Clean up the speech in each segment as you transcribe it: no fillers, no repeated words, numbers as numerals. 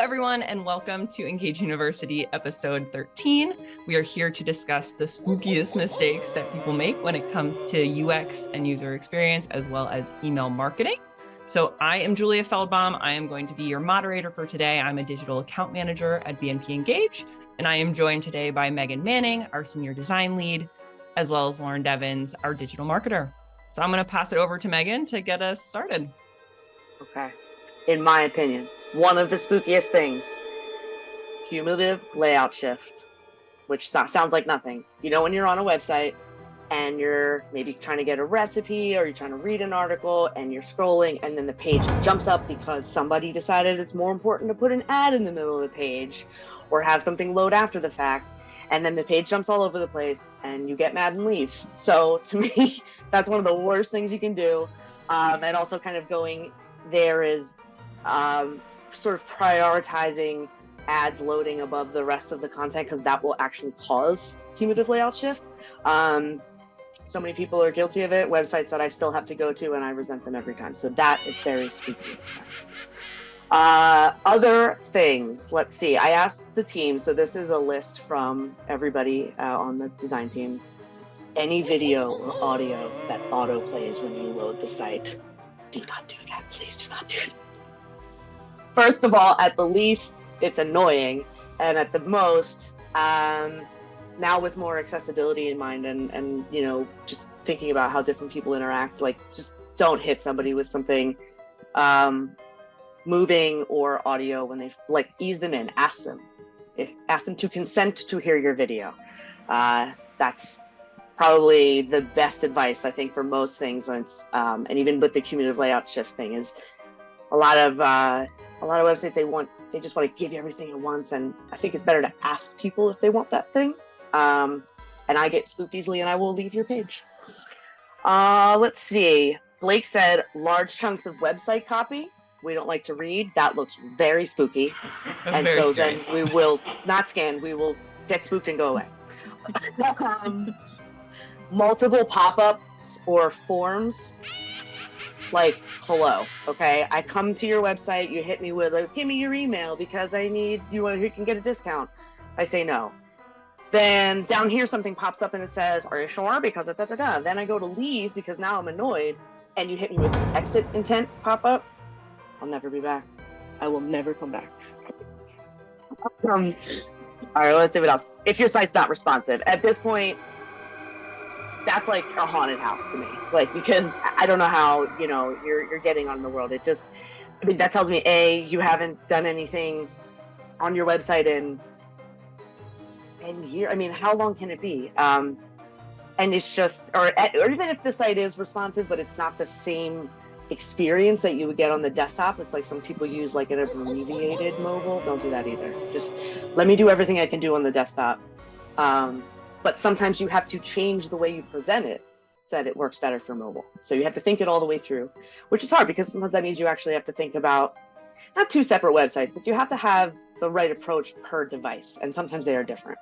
everyone, and welcome to Engage University episode 13. We are here to discuss the spookiest mistakes that people make when it comes to UX and user experience, as well as email marketing. So I am Julia Feldbaum. I am going to be your moderator for today. I'm a digital account manager at BNP Engage, and I am joined today by Megan Manning, our senior design lead, as well as Lauren Devins, our digital marketer. So I'm going to pass it over to Megan to get us started. Okay. In my opinion, one of the spookiest things, cumulative layout shift, which sounds like nothing. You know, when you're on a website and you're maybe trying to get a recipe or you're trying to read an article and you're scrolling and then the page jumps up because somebody decided it's more important to put an ad in the middle of the page or have something load after the fact. And then the page jumps all over the place and you get mad and leave. So to me, that's one of the worst things you can do. And also kind of going there is sort of prioritizing ads loading above the rest of the content, because that will actually cause cumulative layout shift. So many people are guilty of it, websites that I still have to go to, and I resent them every time. So that is very spooky. Other things, let's see. I asked the team, so this is a list from everybody on the design team. Any video or audio that auto plays when you load the site, do not do that. Please do not do that. First of all, at the least, it's annoying, and at the most, now with more accessibility in mind and you know, just thinking about how different people interact, like just don't hit somebody with something moving or audio when they ease them in. Ask them to consent to hear your video. That's probably the best advice, I think, for most things. And even with the cumulative layout shift thing, is a lot of websites, they just want to give you everything at once, and I think it's better to ask people if they want that thing. And I get spooked easily, and I will leave your page. Let's see. Blake said large chunks of website copy we don't like to read. That looks very spooky. That's and very so scary. Then we will not scan. We will get spooked and go away. Multiple pop-ups or forms. Like, hello, okay? I come to your website, you hit me with give me your email because I need you can get a discount. I say no. Then down here something pops up and it says, are you sure? Because da-da-da-da. Then I go to leave because now I'm annoyed, and you hit me with an exit intent pop-up. I'll never be back. I will never come back. All right, let's see what else. If your site's not responsive, at this point, that's like a haunted house to me. Like, because I don't know how, you're getting on the world. That tells me, A, you haven't done anything on your website in years. How long can it be? And it's just, or even if the site is responsive, but it's not the same experience that you would get on the desktop. It's like some people use like an abbreviated mobile. Don't do that either. Just let me do everything I can do on the desktop. But sometimes you have to change the way you present it so that it works better for mobile. So you have to think it all the way through, which is hard because sometimes that means you actually have to think about not two separate websites, but you have to have the right approach per device. And sometimes they are different.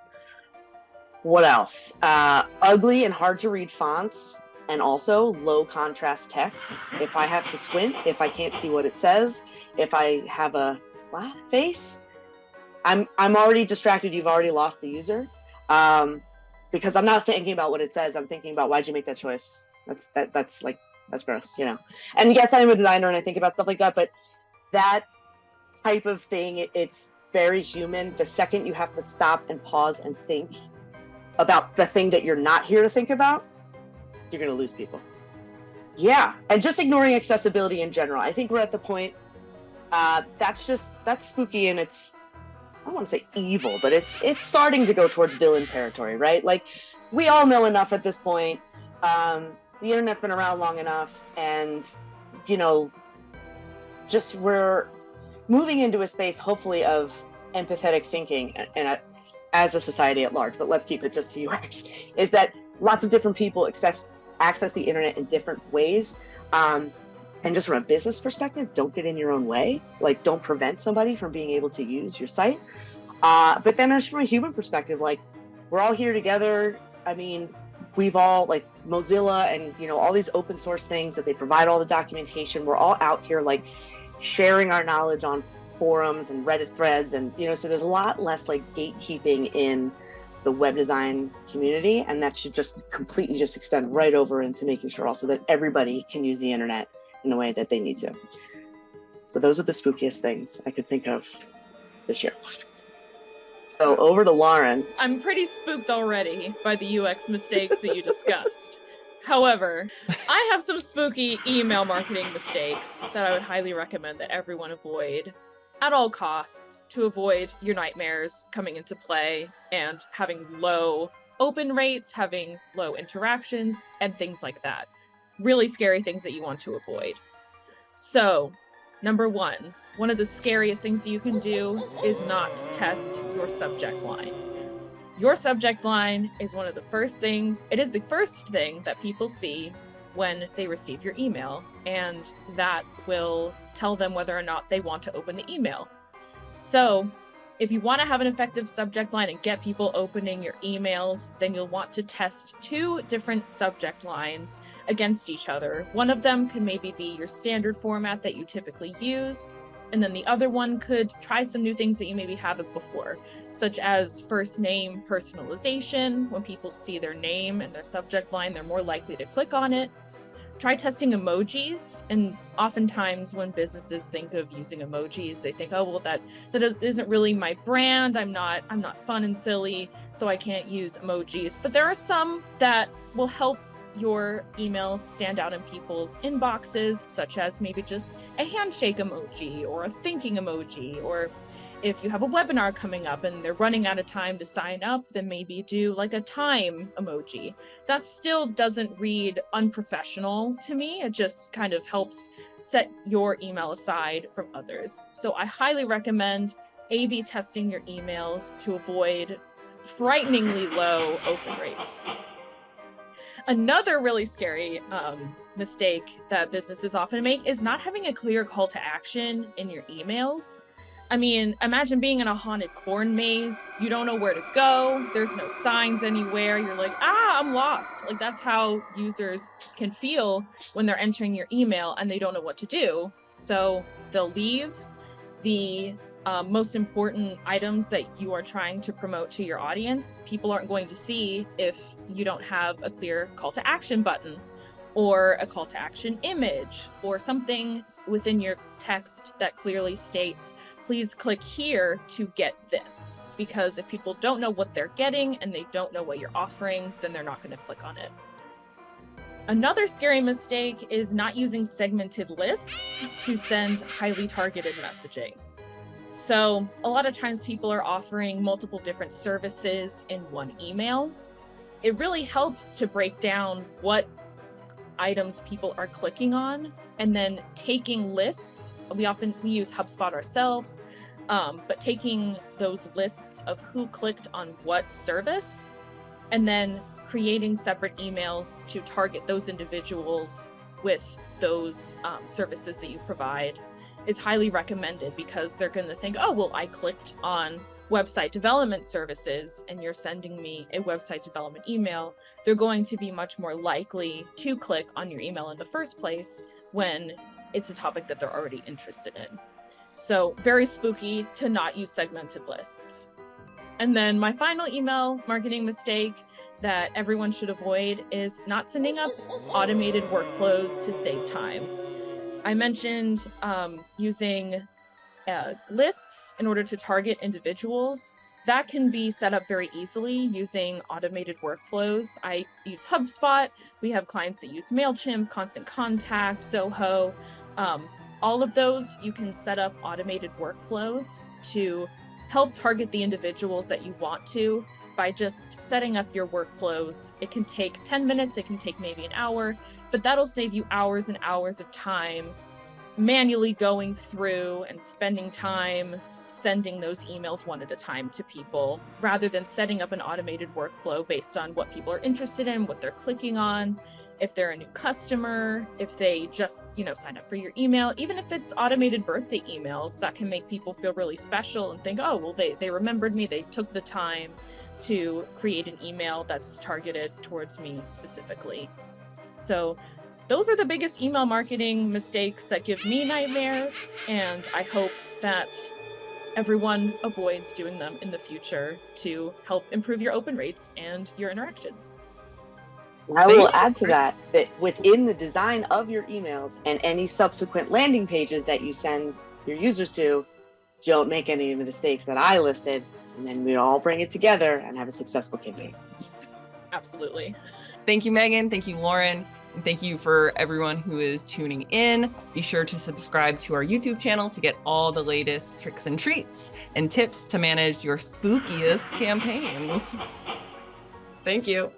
What else? Ugly and hard to read fonts, and also low contrast text. If I have to squint, if I can't see what it says, if I have a face, I'm already distracted. You've already lost the user. Because I'm not thinking about what it says. I'm thinking about, why'd you make that choice? That's gross, And yes, I'm a designer and I think about stuff like that, but that type of thing, it's very human. The second you have to stop and pause and think about the thing that you're not here to think about, you're going to lose people. Yeah. And just ignoring accessibility in general. I think we're at the point, that's spooky, and it's, I don't want to say evil, but it's starting to go towards villain territory, right? Like, we all know enough at this point. The internet's been around long enough, and just we're moving into a space, hopefully, of empathetic thinking, and as a society at large. But let's keep it just to UX. Is that lots of different people access the internet in different ways. And just from a business perspective, don't get in your own way. Like, don't prevent somebody from being able to use your site. But then just from a human perspective, like, we're all here together. We've all, like Mozilla and, all these open source things that they provide all the documentation. We're all out here, like, sharing our knowledge on forums and Reddit threads, and so there's a lot less like gatekeeping in the web design community, and that should just completely just extend right over into making sure also that everybody can use the internet in the way that they need to. So those are the spookiest things I could think of this year. So over to Lauren. I'm pretty spooked already by the UX mistakes that you discussed. However, I have some spooky email marketing mistakes that I would highly recommend that everyone avoid at all costs to avoid your nightmares coming into play and having low open rates, having low interactions, and things like that. Really scary things that you want to avoid. So, number one of the scariest things you can do is not test your subject line. Your subject line is one of the first things, it is the first thing that people see when they receive your email, and that will tell them whether or not they want to open the email. So, if you want to have an effective subject line and get people opening your emails, then you'll want to test 2 different subject lines against each other. One of them could maybe be your standard format that you typically use, and then the other one could try some new things that you maybe haven't before, such as first name personalization. When people see their name and their subject line, they're more likely to click on it. Try testing emojis, and oftentimes when businesses think of using emojis, they think, oh, well, that isn't really my brand. I'm not fun and silly, so I can't use emojis. But there are some that will help your email stand out in people's inboxes, such as maybe just a handshake emoji or a thinking emoji, or if you have a webinar coming up and they're running out of time to sign up, then maybe do like a time emoji. That still doesn't read unprofessional to me. It just kind of helps set your email aside from others. So I highly recommend A/B testing your emails to avoid frighteningly low open rates. Another really scary mistake that businesses often make is not having a clear call to action in your emails. I mean, imagine being in a haunted corn maze. You don't know where to go. There's no signs anywhere. You're like, I'm lost. Like, that's how users can feel when they're entering your email and they don't know what to do. So they'll leave the most important items that you are trying to promote to your audience. People aren't going to see if you don't have a clear call to action button or a call to action image or something within your text that clearly states, please click here to get this. Because if people don't know what they're getting and they don't know what you're offering, then they're not going to click on it. Another scary mistake is not using segmented lists to send highly targeted messaging. So a lot of times people are offering multiple different services in one email. It really helps to break down what items people are clicking on and then taking lists. We use HubSpot ourselves, but taking those lists of who clicked on what service and then creating separate emails to target those individuals with those services that you provide is highly recommended, because they're going to think, oh, well, I clicked on website development services and you're sending me a website development email. They're going to be much more likely to click on your email in the first place when it's a topic that they're already interested in. So very spooky to not use segmented lists. And then my final email marketing mistake that everyone should avoid is not sending up automated workflows to save time. I mentioned using lists in order to target individuals. That can be set up very easily using automated workflows. I use HubSpot. We have clients that use MailChimp, Constant Contact, Zoho. All of those, you can set up automated workflows to help target the individuals that you want to by just setting up your workflows. It can take 10 minutes, it can take maybe an hour, but that'll save you hours and hours of time manually going through and spending time sending those emails one at a time to people, rather than setting up an automated workflow based on what people are interested in, what they're clicking on, if they're a new customer, if they just, sign up for your email. Even if it's automated birthday emails, that can make people feel really special and think, oh, well, they remembered me, they took the time to create an email that's targeted towards me specifically. So those are the biggest email marketing mistakes that give me nightmares, and I hope that everyone avoids doing them in the future to help improve your open rates and your interactions. I will add to that within the design of your emails and any subsequent landing pages that you send your users to, don't make any of the mistakes that I listed, and then we all bring it together and have a successful campaign. Absolutely. Thank you, Megan. Thank you, Lauren. And thank you for everyone who is tuning in. Be sure to subscribe to our YouTube channel to get all the latest tricks and treats and tips to manage your spookiest campaigns. Thank you.